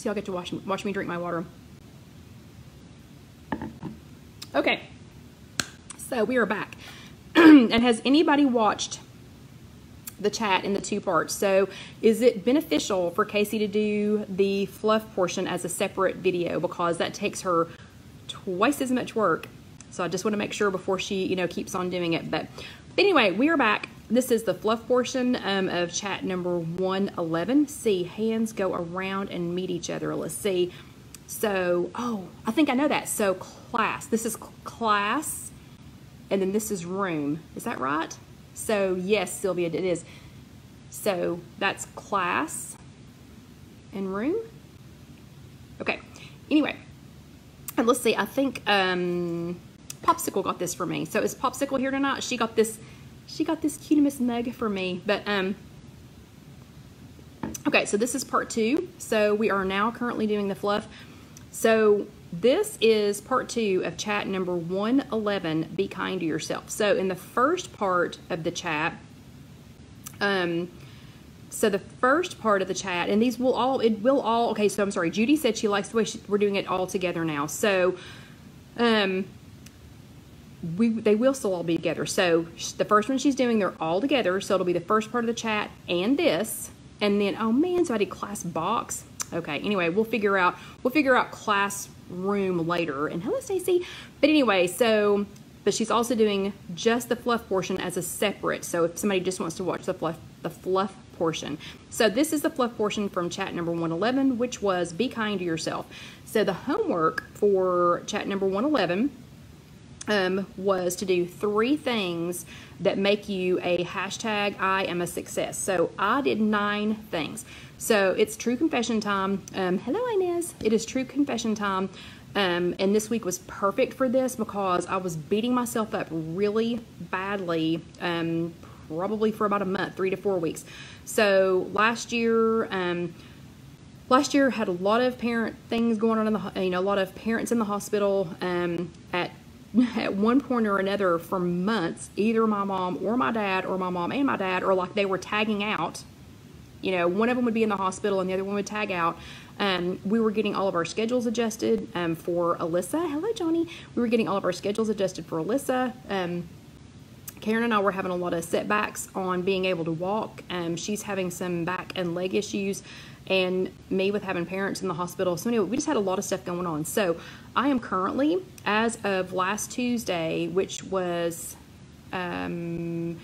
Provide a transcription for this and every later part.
So y'all get to watch me drink my water. Okay, so we are back. And has anybody watched the chat in the 2 parts? So is it beneficial for Casey to do the fluff portion as a separate video, because that takes her twice as much work? So I just want to make sure before she, you know, keeps on doing it. But anyway, we are back. This is the fluff portion of chat number 111. See, hands go around and meet each other. Let's see. So, oh, I think I know that. So class, this is class, and then this is room. Is that right? So yes, Sylvia, it is. So that's class and room. Okay. Anyway, and let's see. I think Popsicle got this for me. So is Popsicle here tonight? She got this cutiest mug for me. But okay. So this is part 2. So we are now currently doing the fluff. So this is part 2 of chat number 111, Be Kind to Yourself. So in the first part of the chat, so the first part of the chat, and these will all, okay, so I'm sorry, Judy said she likes the way we're doing it all together now. So they will still all be together. So the first one she's doing, they're all together. So it'll be the first part of the chat and this, and then, oh man, so I did class box. Okay, anyway, we'll figure out classroom later. And hello, Stacy. But anyway, so, but she's also doing just the fluff portion as a separate. So if somebody just wants to watch the fluff portion. So this is the fluff portion from chat number 111, which was Be Kind to Yourself. So the homework for chat number 111 was to do 3 things that make you a hashtag I am a success. So I did 9 things. So it's true confession time. Hello, Inez. It is true confession time. And this week was perfect for this because I was beating myself up really badly, probably for about a month, 3 to 4 weeks. So last year had a lot of parent things going on in a lot of parents in the hospital, at one point or another for months. Either my mom or my dad, or my mom and my dad, or like they were tagging out. You know, one of them would be in the hospital and the other one would tag out. We were getting all of our schedules adjusted for Alyssa. Hello, Johnny. We were getting all of our schedules adjusted for Alyssa. Karen and I were having a lot of setbacks on being able to walk. She's having some back and leg issues, and me with having parents in the hospital. So anyway, we just had a lot of stuff going on. So I am currently, as of last Tuesday, which was February,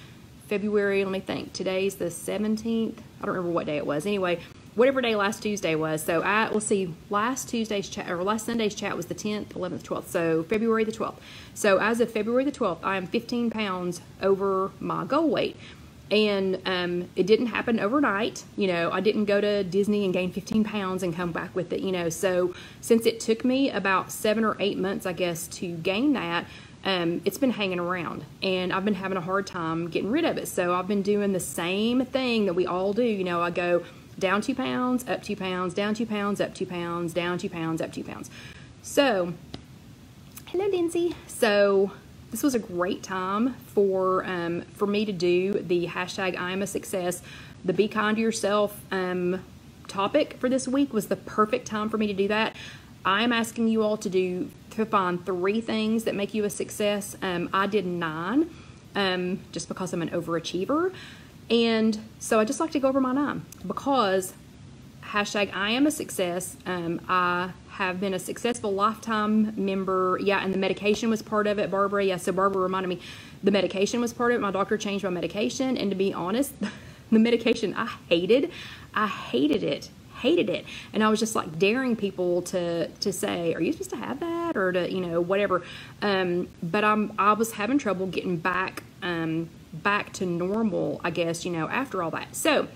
let me think, today's the 17th. I don't remember what day it was. Anyway, whatever day last Tuesday was. So let's see, last Tuesday's chat, or last Sunday's chat was the 10th, 11th, 12th. So February the 12th. So as of February the 12th, I am 15 pounds over my goal weight. And it didn't happen overnight. You know, I didn't go to Disney and gain 15 pounds and come back with it, you know. So since it took me about 7 or 8 months, I guess, to gain that, it's been hanging around, and I've been having a hard time getting rid of it. So I've been doing the same thing that we all do. You know, I go down 2 pounds, up 2 pounds, down 2 pounds, up 2 pounds, down 2 pounds, up 2 pounds. So, hello, Lindsay. So this was a great time for me to do the hashtag I am a success. The Be Kind to Yourself topic for this week was the perfect time for me to do that. I'm asking you all to find 3 things that make you a success. I did 9, just because I'm an overachiever. And so I just like to go over my 9 because hashtag I am a success. I have been a successful lifetime member. Yeah, and the medication was part of it, Barbara. Yeah, so Barbara reminded me the medication was part of it. My doctor changed my medication, and to be honest, the medication I hated it. Hated it. And I was just like daring people to say, are you supposed to have that, or to, you know, whatever. But I was having trouble getting back to normal, I guess, you know, after all that. So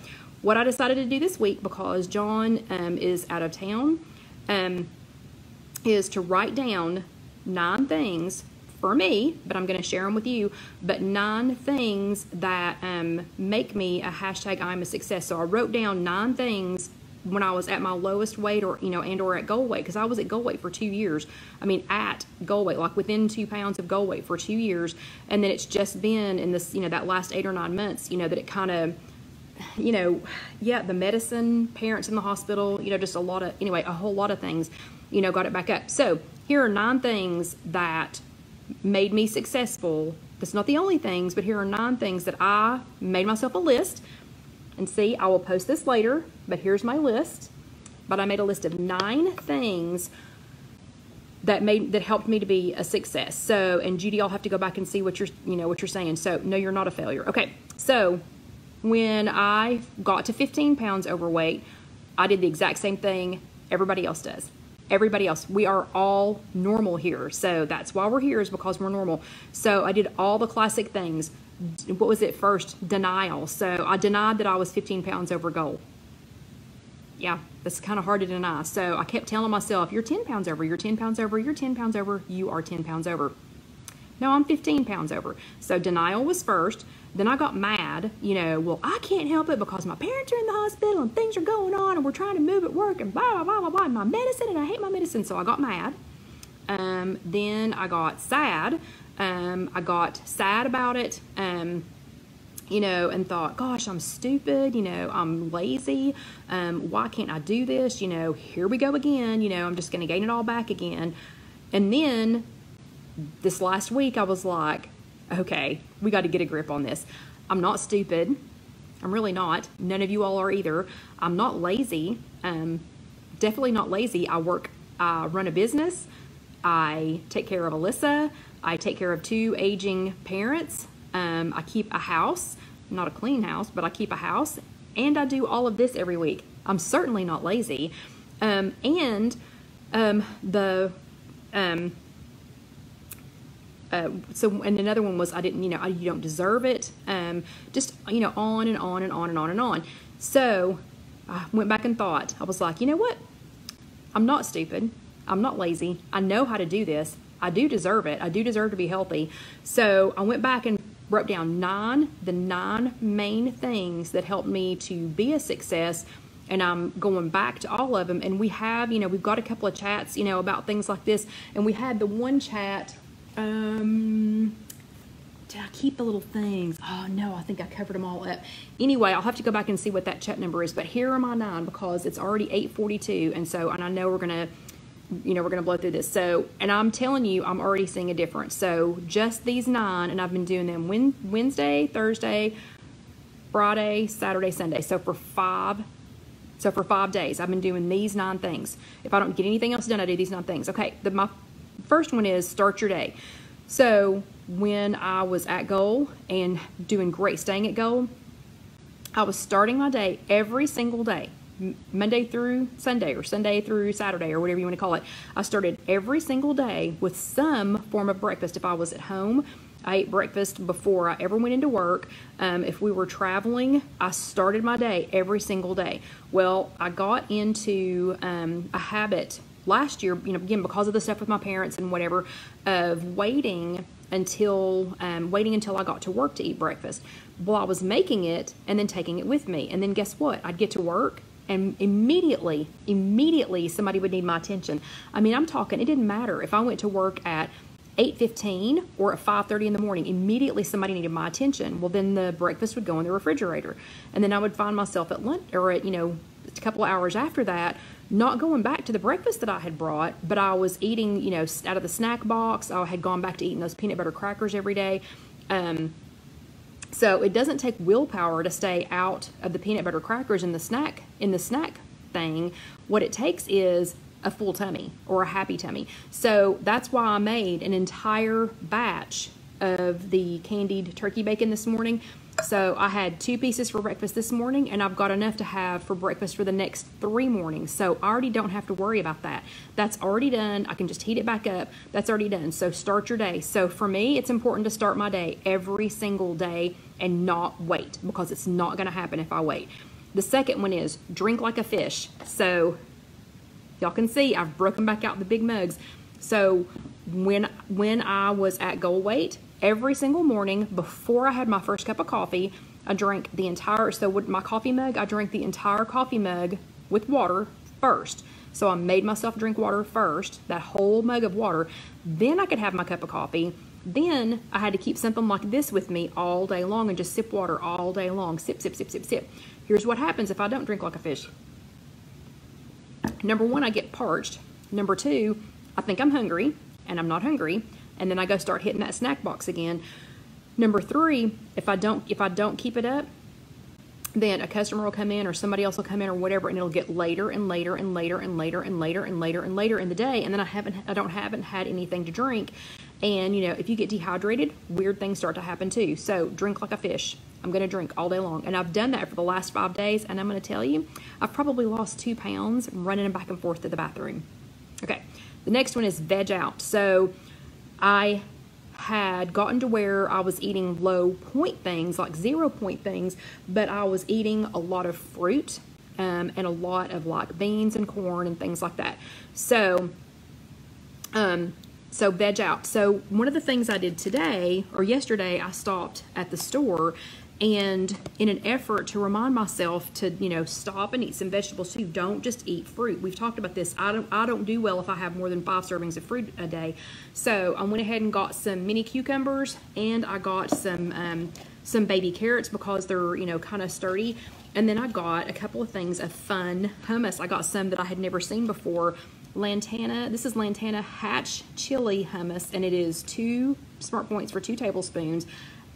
what I decided to do this week, because John is out of town, is to write down 9 things for me, but I'm going to share them with you, but 9 things that make me a hashtag I'm a success. So I wrote down 9 things when I was at my lowest weight, or, you know, and or at goal weight, because I was at goal weight for 2 years. I mean, at goal weight, like within 2 pounds of goal weight for 2 years. And then it's just been in this, you know, that last 8 or 9 months, you know, that it kind of, you know, yeah, the medicine, parents in the hospital, you know, just a lot of, anyway, a whole lot of things, you know, got it back up. So here are 9 things that made me successful. That's not the only things, but here are 9 things that I made myself a list. And see, I will post this later, but here's my list. But I made a list of 9 things that helped me to be a success. So, and Judy, I'll have to go back and see what you're saying. So, no, you're not a failure. Okay, so when I got to 15 pounds overweight, I did the exact same thing everybody else does. Everybody else. We are all normal here. So that's why we're here, is because we're normal. So I did all the classic things. What was it first? Denial. So I denied that I was 15 pounds over goal. Yeah, that's kind of hard to deny. So I kept telling myself, you're 10 pounds over, you're 10 pounds over, you're 10 pounds over, you are 10 pounds over. No, I'm 15 pounds over. So denial was first. Then I got mad, you know, well, I can't help it because my parents are in the hospital and things are going on and we're trying to move at work and blah, blah, blah, blah, blah, my medicine, and I hate my medicine. So I got mad. Then I got sad. I got sad about it, you know, and thought, gosh, I'm stupid, you know, I'm lazy. Why can't I do this? You know, here we go again. You know, I'm just going to gain it all back again. And then this last week I was like, okay, we got to get a grip on this. I'm not stupid. I'm really not. None of you all are either. I'm not lazy. Definitely not lazy. I run a business. I take care of Alyssa. I take care of 2 aging parents. I keep a house, not a clean house, but I keep a house, and I do all of this every week. I'm certainly not lazy. So, and another one was, I didn't, you know, you don't deserve it. Just, you know, on and on and on and on and on. So I went back and thought, I was like, you know what? I'm not stupid. I'm not lazy. I know how to do this. I do deserve it. I do deserve to be healthy. So I went back and wrote down the 9 main things that helped me to be a success. And I'm going back to all of them. And we have, you know, we've got a couple of chats, you know, about things like this. And we had the one chat. Did I keep the little things? Oh no, I think I covered them all up. Anyway, I'll have to go back and see what that chat number is, but here are my 9 because it's already 8:42, and so, and I know we're gonna, you know, we're gonna blow through this. So, and I'm telling you, I'm already seeing a difference. So just these 9, and I've been doing them Wednesday, Thursday, Friday, Saturday, Sunday. So for 5 days, I've been doing these 9 things. If I don't get anything else done, I do these 9 things. Okay, my first one is start your day. So when I was at goal and doing great, staying at goal, I was starting my day every single day, Monday through Sunday or Sunday through Saturday or whatever you want to call it. I started every single day with some form of breakfast. If I was at home, I ate breakfast before I ever went into work. If we were traveling, I started my day every single day. Well, I got into a habit last year, you know, again, because of the stuff with my parents and whatever, of waiting until I got to work to eat breakfast. Well, I was making it and then taking it with me. And then guess what? I'd get to work and immediately somebody would need my attention. I mean, I'm talking, it didn't matter if I went to work at 8:15 or at 5:30 in the morning, immediately somebody needed my attention. Well, then the breakfast would go in the refrigerator. And then I would find myself at lunch, or at, you know, a couple of hours after that, not going back to the breakfast that I had brought, but I was eating, you know, out of the snack box. I had gone back to eating those peanut butter crackers every day. So it doesn't take willpower to stay out of the peanut butter crackers in the snack thing. What it takes is a full tummy or a happy tummy. So that's why I made an entire batch of the candied turkey bacon this morning. So I had 2 pieces for breakfast this morning, and I've got enough to have for breakfast for the next 3 mornings. So I already don't have to worry about that. That's already done. I can just heat it back up. That's already done. So start your day. So for me, it's important to start my day every single day and not wait, because it's not going to happen if I wait. The second one is drink like a fish. So y'all can see I've broken back out the big mugs. So when I was at goal weight, every single morning before I had my first cup of coffee, I drank the entire, so with my coffee mug, I drank the entire coffee mug with water first. So I made myself drink water first, that whole mug of water. Then I could have my cup of coffee. Then I had to keep something like this with me all day long and just sip water all day long. Sip, sip, sip, sip, sip. Here's what happens if I don't drink like a fish. Number one, I get parched. Number two, I think I'm hungry, and I'm not hungry, and then I go start hitting that snack box again. Number three, if I don't keep it up, then a customer will come in or somebody else will come in or whatever, and it'll get later and later and later and later and later and later and later in the day, and then I haven't had anything to drink. And you know, if you get dehydrated, weird things start to happen too. So drink like a fish. I'm going to drink all day long, and I've done that for the last 5 days, and I'm going to tell you, I've probably lost 2 pounds running back and forth to the bathroom. Okay, the next one is veg out. So I had gotten to where I was eating low point things, like 0 point things, but I was eating a lot of fruit and a lot of like beans and corn and things like that. So veg out. So one of the things I did today or yesterday, I stopped at the store, and in an effort to remind myself to, you know, stop and eat some vegetables too. Don't just eat fruit. We've talked about this. I don't do well if I have more than 5 servings of fruit a day. So I went ahead and got some mini cucumbers, and I got some baby carrots because they're, you know, kind of sturdy. And then I got a couple of things of fun hummus. I got some that I had never seen before. Lantana, this is Lantana Hatch Chili Hummus, and it is 2 smart points for 2 tablespoons.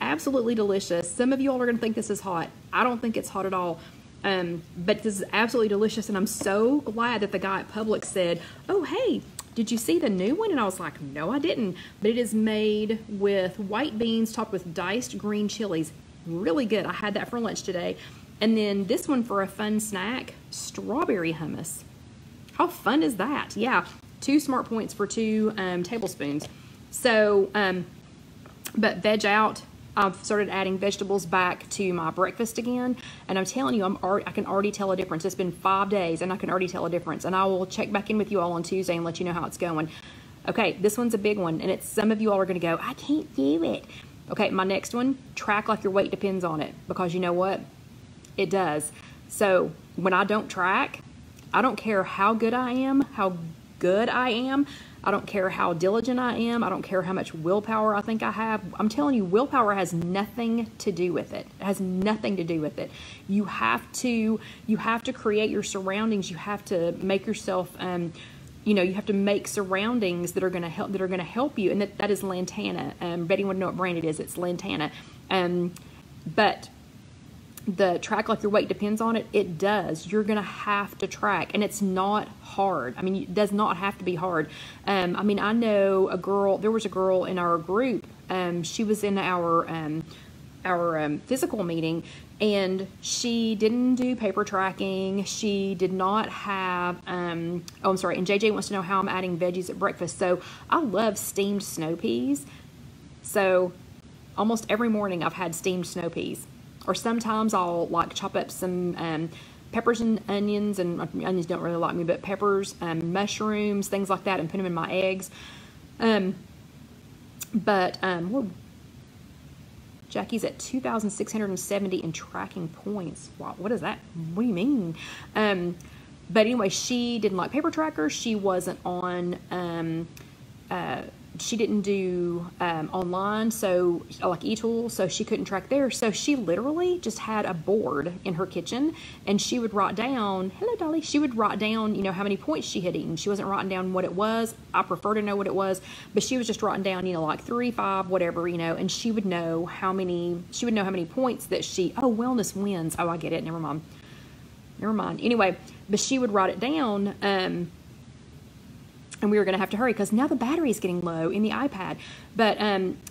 Absolutely delicious. Some of you all are going to think this is hot. I don't think it's hot at all. But this is absolutely delicious, and I'm so glad that the guy at Publix said, oh, hey, did you see the new one? And I was like, no, I didn't. But it is made with white beans topped with diced green chilies. Really good. I had that for lunch today. And then this one for a fun snack, strawberry hummus. How fun is that? Yeah, 2 smart points for 2 tablespoons. So, but veg out, I've started adding vegetables back to my breakfast again, and I'm telling you, I can already tell a difference. It's been 5 days, and I can already tell a difference, and I will check back in with you all on Tuesday and let you know how it's going. Okay, this one's a big one, and it's some of you all are going to go, I can't do it. Okay, my next one, track like your weight depends on it, because you know what? It does. So when I don't track, I don't care how good I am, I don't care how diligent I am. I don't care how much willpower I think I have. I'm telling you, willpower has nothing to do with it. It has nothing to do with it. You have to create your surroundings. You have to make yourself, you have to make surroundings that are going to help you. And that is Lantana. Betty would know what brand it is. It's Lantana. But the track like your weight depends on it. It does. You're going to have to track, and it's not hard. I mean, it does not have to be hard. I mean, I know there was a girl in our group. She was in our physical meeting, and she didn't do paper tracking. She did not have, and JJ wants to know how I'm adding veggies at breakfast. So I love steamed snow peas. So almost every morning I've had steamed snow peas. Or sometimes I'll like chop up some peppers and onions, and onions don't really like me, but peppers, mushrooms, things like that, and put them in my eggs. Whoa. Jackie's at 2,670 in tracking points. Wow, what is that? What do you mean? But anyway, she didn't like paper trackers. She wasn't on, she didn't do online, so like eTool, so she couldn't track there. So she literally just had a board in her kitchen, and she would write down, hello Dolly, she would write down, how many points she had eaten. She wasn't writing down what it was. I prefer to know what it was, but she was just writing down, like 3, 5, whatever, and she would know how many points that wellness wins. Oh, I get it. Never mind. Anyway, but she would write it down, and we were going to have to hurry because now the battery is getting low in the iPad. But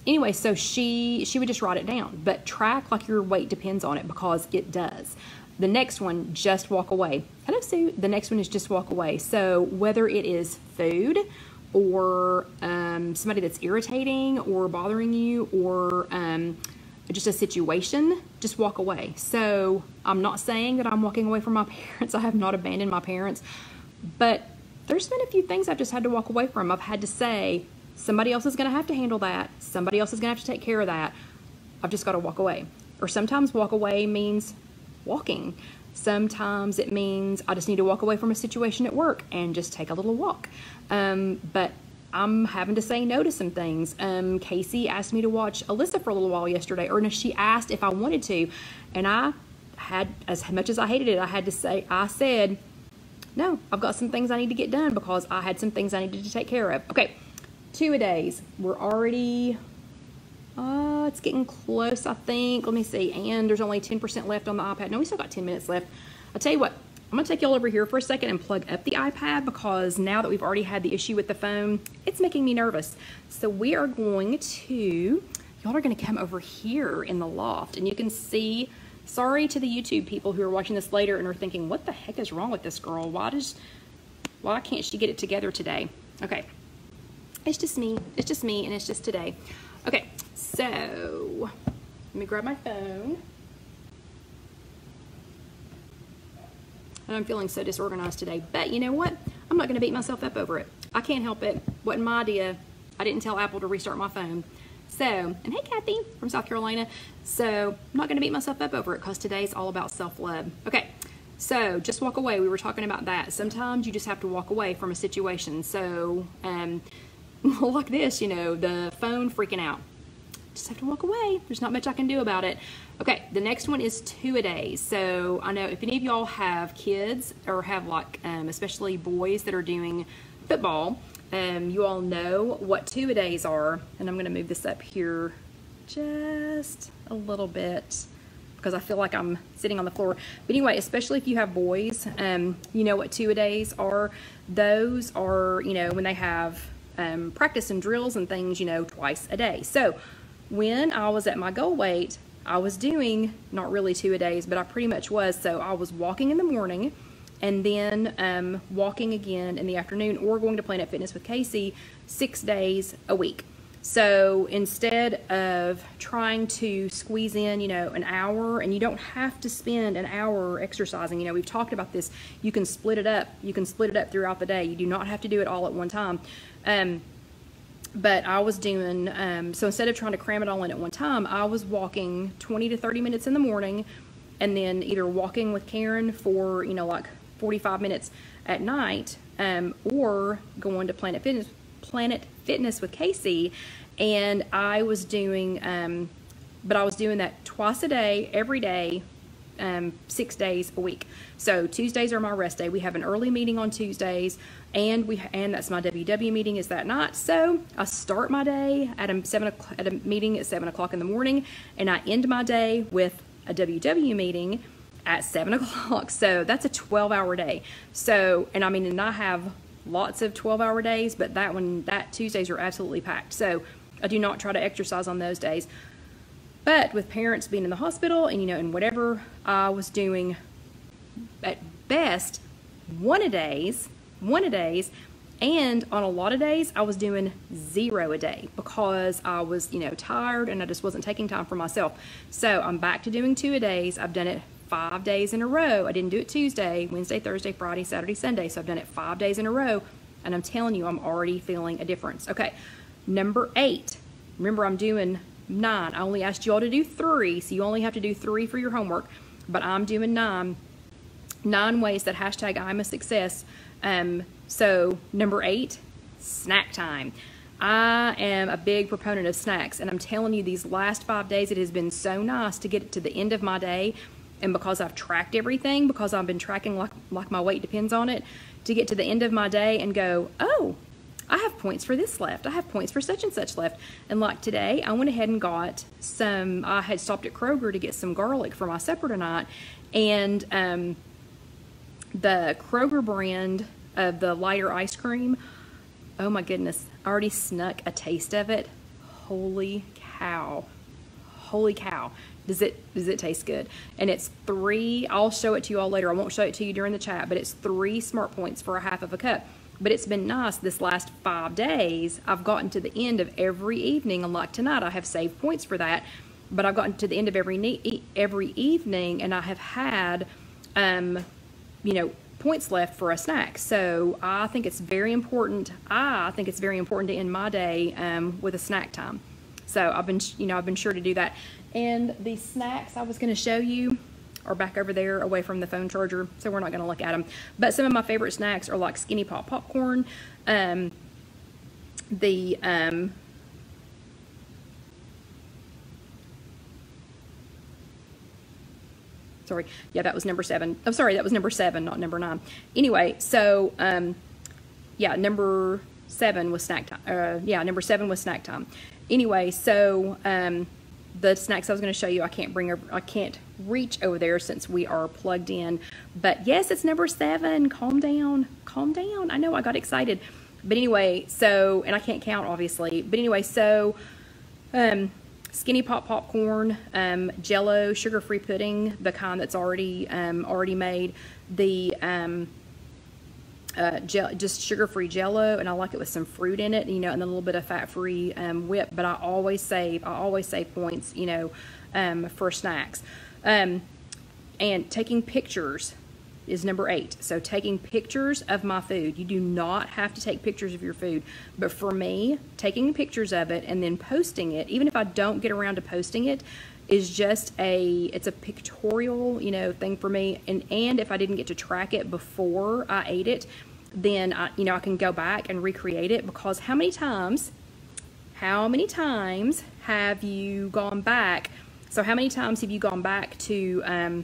anyway, so she would just write it down. But track like your weight depends on it, because it does. The next one, just walk away. Hello, Sue. The next one is just walk away. So whether it is food or somebody that's irritating or bothering you, or just a situation, just walk away. So I'm not saying that I'm walking away from my parents. I have not abandoned my parents. But there's been a few things I've just had to walk away from. I've had to say, somebody else is going to have to handle that. Somebody else is going to have to take care of that. I've just got to walk away. Or sometimes walk away means walking. Sometimes it means I just need to walk away from a situation at work and just take a little walk. But I'm having to say no to some things. Casey asked me to watch Alyssa for a little while yesterday, or no, she asked if I wanted to, and I had, as much as I hated it, I said, no, I've got some things I need to get done because I had some things I needed to take care of. Okay, 2-a-days. We're already, it's getting close, I think. Let me see, and there's only 10% left on the iPad. No, we still got 10 minutes left. I'll tell you what, I'm going to take y'all over here for a second and plug up the iPad because now that we've already had the issue with the phone, it's making me nervous. So we are going to, y'all are going to come over here in the loft and you can see, sorry to the YouTube people who are watching this later and are thinking, what the heck is wrong with this girl? Why can't she get it together today? Okay, it's just me and it's just today. Okay, so let me grab my phone. I'm feeling so disorganized today, but you know what? I'm not going to beat myself up over it. I can't help it. Wasn't my idea. I didn't tell Apple to restart my phone. So, and hey Kathy from South Carolina. So, I'm not going to beat myself up over it because today's all about self-love. Okay, so just walk away. We were talking about that. Sometimes you just have to walk away from a situation. So, like this, you know, the phone freaking out. Just have to walk away. There's not much I can do about it. Okay, the next one is 2-a-days. So I know if any of y'all have kids or have like, especially boys that are doing football, you all know what 2-a-days are. And I'm going to move this up here just a little bit because I feel like I'm sitting on the floor. But anyway, especially if you have boys, you know what 2-a-days are. Those are, you know, when they have practice and drills and things, you know, twice a day. So when I was at my goal weight, I was doing not really 2-a-days, but I pretty much was. So I was walking in the morning and then walking again in the afternoon, or going to Planet Fitness with Casey 6 days a week. So instead of trying to squeeze in, you know, an hour, and you don't have to spend an hour exercising. You know, we've talked about this. You can split it up. You can split it up throughout the day. You do not have to do it all at one time. But I was doing, so instead of trying to cram it all in at one time, I was walking 20 to 30 minutes in the morning, and then either walking with Karen for, you know, like 45 minutes at night, or going to Planet Fitness with Casey. And I was doing, but I was doing that twice a day, every day, 6 days a week. So Tuesdays are my rest day. We have an early meeting on Tuesdays, and that's my WW meeting is that night. So I start my day at a meeting at 7 o'clock in the morning, and I end my day with a WW meeting at 7 o'clock. So that's a 12-hour day. So, and I mean, and I have lots of 12-hour days, but that Tuesdays are absolutely packed. So I do not try to exercise on those days. But with parents being in the hospital and, you know, and whatever, I was doing at best 1-a-days, and on a lot of days I was doing 0 a day because I was, you know, tired and I just wasn't taking time for myself. So I'm back to doing 2-a-days. I've done it 5 days in a row. I didn't do it Tuesday, Wednesday, Thursday, Friday, Saturday, Sunday. So I've done it 5 days in a row, and I'm telling you, I'm already feeling a difference. Okay, number 8. Remember, I'm doing 9. I only asked you all to do 3, so you only have to do 3 for your homework, but I'm doing 9 ways that hashtag I'm a success. So number 8, snack time. I am a big proponent of snacks, and I'm telling you, these last 5 days, it has been so nice to get to the end of my day, and because I've tracked everything, because I've been tracking like my weight depends on it, to get to the end of my day and go, oh, I have points for this left. I have points for such and such left. And like today, I went ahead and got some, I had stopped at Kroger to get some garlic for my supper tonight. And the Kroger brand of the lighter ice cream, oh my goodness, I already snuck a taste of it. Holy cow. Holy cow. Does it taste good? And it's 3, I'll show it to you all later. I won't show it to you during the chat, but it's 3 Smart Points for a half of a cup. But it's been nice this last 5 days. I've gotten to the end of every evening, and like tonight, I have saved points for that. But I've gotten to the end of every evening, and I have had, you know, points left for a snack. So I think it's very important. I think it's very important to end my day with a snack time. So I've been sure to do that. And the snacks I was going to show you are back over there away from the phone charger, so we're not going to look at them. But some of my favorite snacks are like Skinny Pop popcorn. the sorry, yeah, that was number 7. Oh, sorry, that was number 7, not number 9. Anyway, so yeah, number 7 was snack time. Yeah, number 7 was snack time. Anyway, so the snacks I was going to show you, I can't reach over there since we are plugged in. But yes, it's number 7. Calm down, calm down. I know I got excited, but anyway, so, and I can't count obviously. But anyway, so Skinny Pop popcorn, Jello sugar-free pudding, the kind that's already made, the just sugar-free Jello, and I like it with some fruit in it, you know, and a little bit of fat-free whip. But I always save points, you know, for snacks. And taking pictures is number 8. So taking pictures of my food. You do not have to take pictures of your food, but for me, taking pictures of it and then posting it, even if I don't get around to posting it, is just it's a pictorial, you know, thing for me. And if I didn't get to track it before I ate it, then you know, I can go back and recreate it. Because how many times have you gone back? So how many times have you gone back to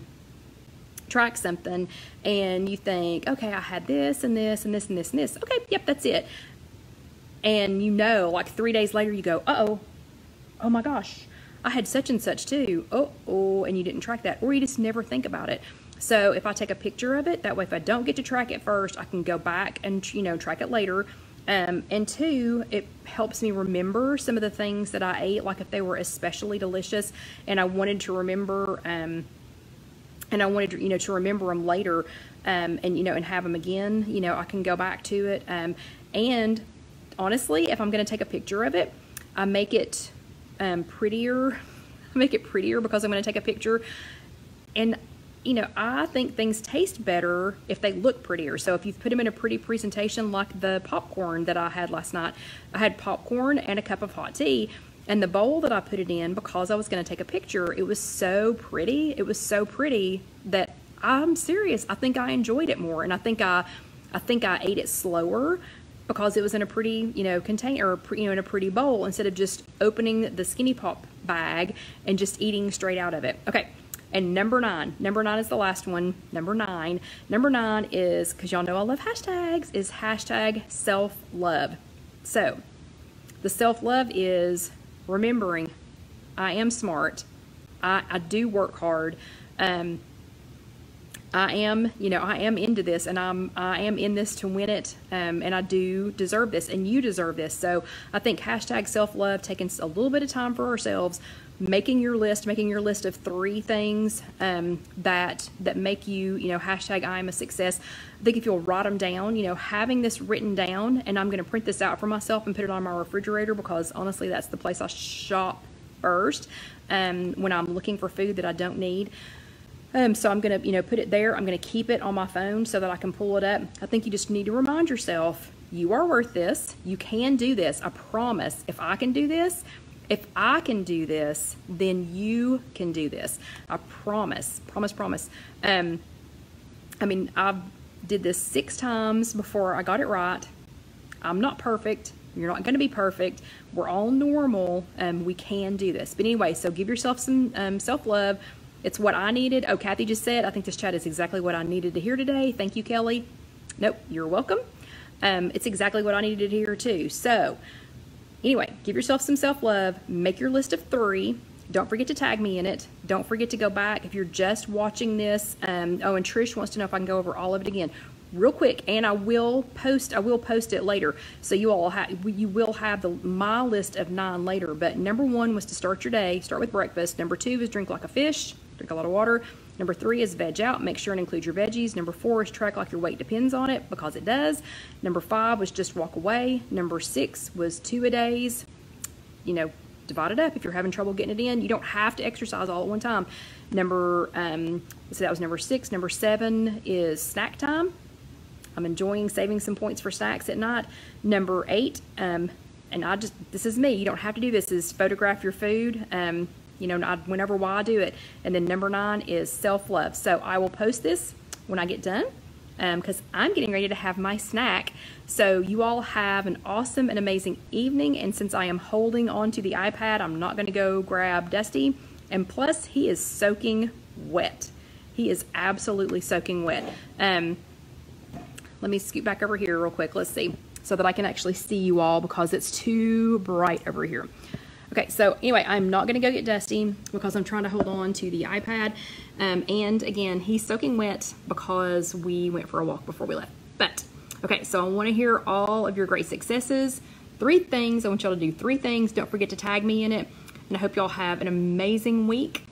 track something and you think, okay, I had this and this and this and this and this. Okay, yep, that's it. And you know, like 3 days later you go, uh-oh, oh my gosh, I had such and such too. Oh, and you didn't track that, or you just never think about it. So if I take a picture of it, that way if I don't get to track it first, I can go back and, you know, track it later. And 2, it helps me remember some of the things that I ate, like if they were especially delicious and I wanted to remember, and I wanted to, you know, to remember them later, and, you know, and have them again, you know, I can go back to it. And honestly, if I'm going to take a picture of it, I make it prettier. I make it prettier because I'm going to take a picture. And, you know, I think things taste better if they look prettier. So if you've put them in a pretty presentation, like the popcorn that I had last night, I had popcorn and a cup of hot tea. And the bowl that I put it in, because I was going to take a picture, it was so pretty. It was so pretty that I'm serious. I think I enjoyed it more, and I think I ate it slower because it was in a pretty, you know, container, or, you know, in a pretty bowl, instead of just opening the Skinny Pop bag and just eating straight out of it. Okay. And number 9 is the last one. Number 9 is, because y'all know I love hashtags, is hashtag self-love. So the self-love is remembering I am smart, I do work hard, I am, you know, I am into this, and I am in this to win it, and I do deserve this, and you deserve this. So I think hashtag self-love, taking a little bit of time for ourselves, making your list of 3 things that make you, you know, hashtag I am a success. I think if you'll write them down, you know, having this written down, and I'm going to print this out for myself and put it on my refrigerator, because honestly that's the place I shop first when I'm looking for food that I don't need. So I'm going to, you know, put it there. I'm going to keep it on my phone so that I can pull it up. I think you just need to remind yourself, you are worth this. You can do this. I promise. If I can do this, then you can do this. I promise. Promise. I mean, I did this 6 times before I got it right. I'm not perfect. You're not going to be perfect. We're all normal. We can do this. But anyway, so give yourself some self-love. It's what I needed. Oh, Kathy just said, I think this chat is exactly what I needed to hear today. Thank you, Kelly. Nope, you're welcome. It's exactly what I needed to hear too. So anyway, give yourself some self-love. Make your list of 3. Don't forget to tag me in it. Don't forget to go back if you're just watching this. Oh, and Trish wants to know if I can go over all of it again real quick, and I will post it later, so you will have my list of 9 later. But number 1 was to start your day, start with breakfast. Number 2 is drink like a fish, drink a lot of water. Number 3 is veg out, make sure and include your veggies. Number 4 is track like your weight depends on it, because it does. Number 5 was just walk away. Number 6 was 2-a-days. You know, divide it up if you're having trouble getting it in. You don't have to exercise all at one time. So that was number 6. Number 7 is snack time. I'm enjoying saving some points for snacks at night. Number 8, and this is me, you don't have to do this, is photograph your food. You know, whenever while I do it. And then number 9 is self-love. So I will post this when I get done. because I'm getting ready to have my snack. So you all have an awesome and amazing evening. And since I am holding on to the iPad, I'm not going to go grab Dusty. And plus, he is soaking wet. He is absolutely soaking wet. Let me scoot back over here real quick. Let's see, so that I can actually see you all because it's too bright over here. Okay, so anyway, I'm not going to go get Dusty because I'm trying to hold on to the iPad. And again, he's soaking wet because we went for a walk before we left. But, okay, so I want to hear all of your great successes. 3 things. I want y'all to do 3 things. Don't forget to tag me in it. And I hope y'all have an amazing week.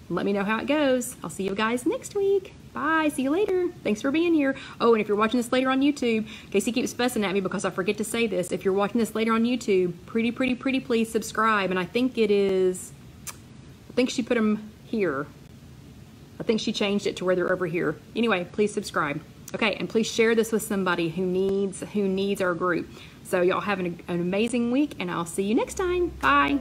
Let me know how it goes. I'll see you guys next week. Bye. See you later. Thanks for being here. Oh, and if you're watching this later on YouTube, Casey keeps fussing at me because I forget to say this. If you're watching this later on YouTube, pretty please subscribe. And I think it is, I think she put them here. I think she changed it to where they're over here. Anyway, please subscribe. Okay, and please share this with somebody who needs our group. So y'all have an amazing week, and I'll see you next time. Bye.